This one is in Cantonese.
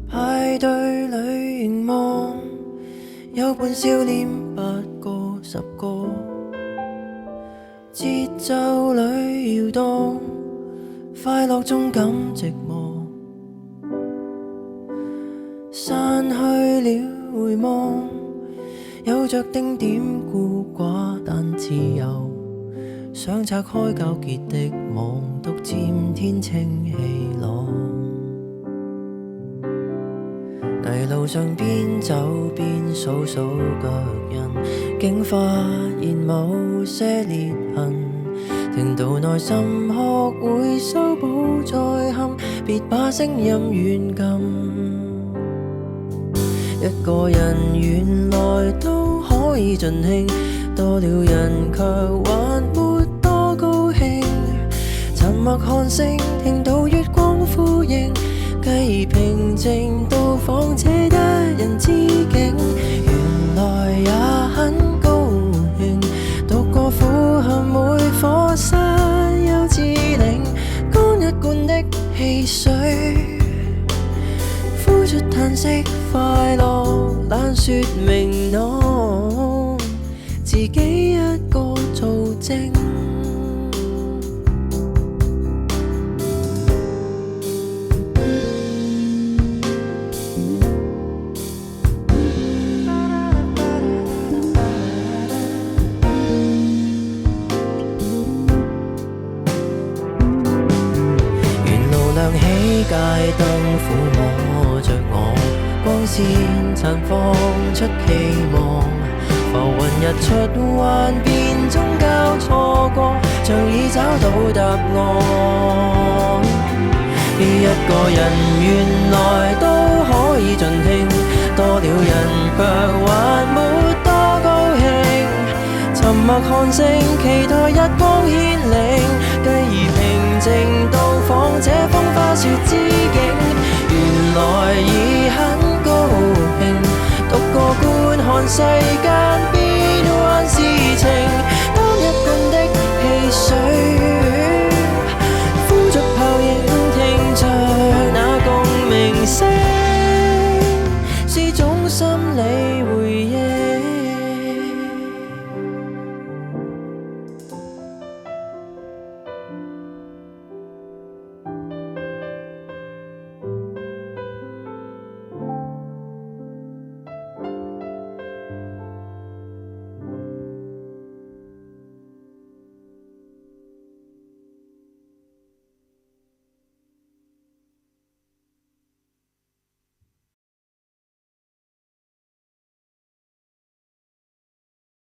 派對裏凝望，有伴笑臉8個10個，節奏裏搖動，快樂中感寂寞，散去了回望，有着丁點孤寡但自由，想拆開糾結的網，獨佔天清氣朗。泥路上邊走邊數數腳印，竟發現某些裂痕，聽到內心學會修補再陷，別把聲音軟禁。一個人原來都可以盡興，多了人卻還沒多高興。沉默看星，聽到月光呼應，繼而平靜到訪這一人之境。原來也很高興，讀過苦恨每課室幼稚靈，乾一罐的汽水，呼出嘆息，快樂懶說明朗，自己一個做證。亮起街燈撫摸着我，光線綻放出期望，浮雲日出幻變中交錯過，像已找到答案。一個人原來都可以盡興，多了人卻還沒多高興。沉默看星，期待日光牽領，繼而平靜到訪這風花雪之境。原來已很高興，獨個觀看世界